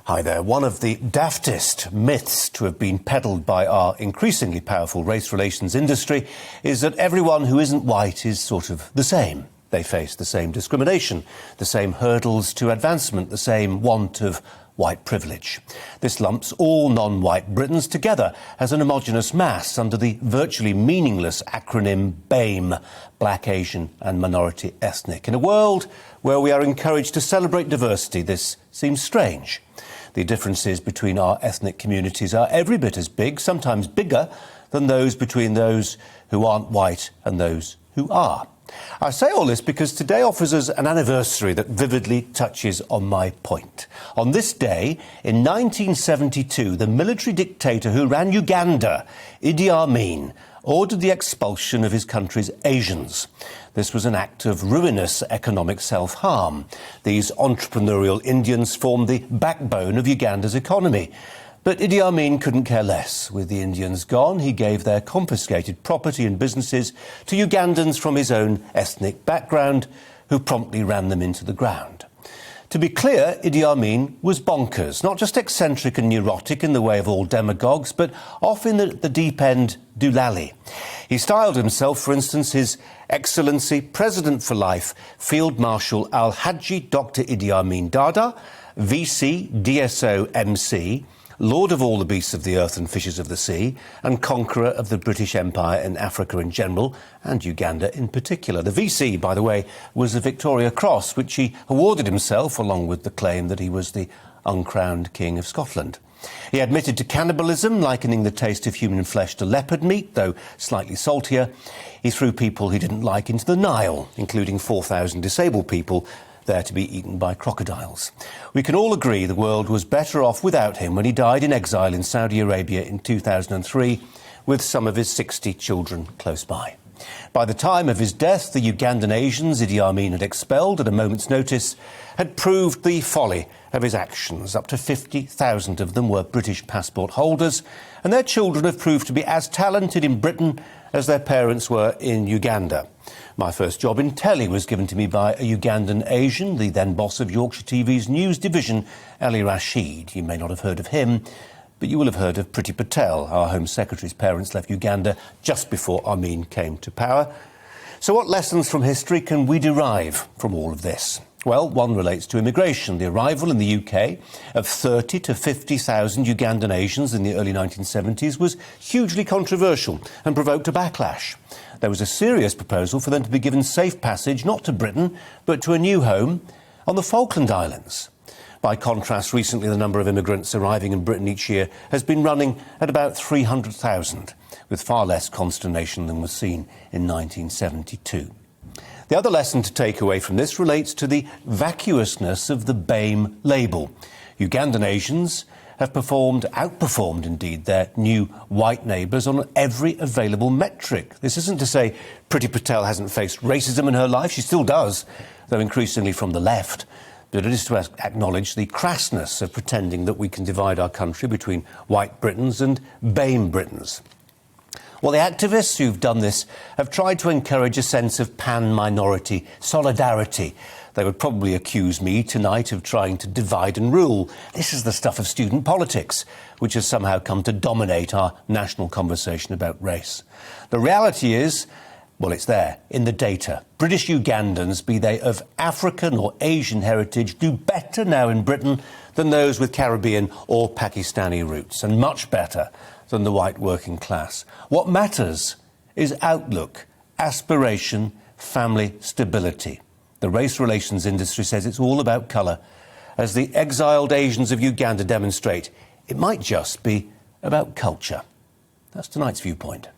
Hi there. One of the daftest myths to have been peddled by our increasingly powerful race relations industry is that everyone who isn't white is sort of the same. They face the same discrimination, the same hurdles to advancement, the same want of white privilege. This lumps all non-white Britons together as an homogenous mass under the virtually meaningless acronym BAME, Black, Asian and Minority Ethnic. In a world where we are encouraged to celebrate diversity, this seems strange. The differences between our ethnic communities are every bit as big, sometimes bigger, than those between those who aren't white and those who are. I say all this because today offers us an anniversary that vividly touches on my point. On this day, in 1972, the military dictator who ran Uganda, Idi Amin, ordered the expulsion of his country's Asians. This was an act of ruinous economic self-harm. These entrepreneurial Indians formed the backbone of Uganda's economy. But Idi Amin couldn't care less. With the Indians gone, he gave their confiscated property and businesses to Ugandans from his own ethnic background, who promptly ran them into the ground. To be clear, Idi Amin was bonkers, not just eccentric and neurotic in the way of all demagogues, but off in the deep end doolally. He styled himself, for instance, His Excellency President for Life, Field Marshal Al-Haji Dr. Idi Amin Dada, VC, DSO, MC, Lord of all the beasts of the earth and fishes of the sea, and conqueror of the British Empire in Africa in general, and Uganda in particular. The VC, by the way, was the Victoria Cross, which he awarded himself, along with the claim that he was the uncrowned King of Scotland. He admitted to cannibalism, likening the taste of human flesh to leopard meat, though slightly saltier. He threw people he didn't like into the Nile, including 4,000 disabled people, there to be eaten by crocodiles. We can all agree the world was better off without him when he died in exile in Saudi Arabia in 2003, with some of his 60 children close by. By the time of his death, the Ugandan Asians Idi Amin had expelled at a moment's notice had proved the folly of his actions. Up to 50,000 of them were British passport holders, and their children have proved to be as talented in Britain as their parents were in Uganda. My first job in telly was given to me by a Ugandan Asian, the then boss of Yorkshire TV's news division, Ali Rashid. You may not have heard of him, but you will have heard of Priti Patel. Our Home Secretary's parents left Uganda just before Amin came to power. So what lessons from history can we derive from all of this? Well, one relates to immigration. The arrival in the UK of 30 to 50,000 Ugandan Asians in the early 1970s was hugely controversial and provoked a backlash. There was a serious proposal for them to be given safe passage not to Britain, but to a new home on the Falkland Islands. By contrast, recently the number of immigrants arriving in Britain each year has been running at about 300,000, with far less consternation than was seen in 1972. The other lesson to take away from this relates to the vacuousness of the BAME label. Ugandan Asians have outperformed indeed, their new white neighbours on every available metric. This isn't to say Priti Patel hasn't faced racism in her life. She still does, though increasingly from the left. But it is to acknowledge the crassness of pretending that we can divide our country between white Britons and BAME Britons. Well, the activists who've done this have tried to encourage a sense of pan-minority solidarity. They would probably accuse me tonight of trying to divide and rule. This is the stuff of student politics, which has somehow come to dominate our national conversation about race. The reality is, well, it's there, in the data. British Ugandans, be they of African or Asian heritage, do better now in Britain than those with Caribbean or Pakistani roots, and much better than the white working class. What matters is outlook, aspiration, family stability. The race relations industry says it's all about colour. As the exiled Asians of Uganda demonstrate, it might just be about culture. That's tonight's Viewpoint.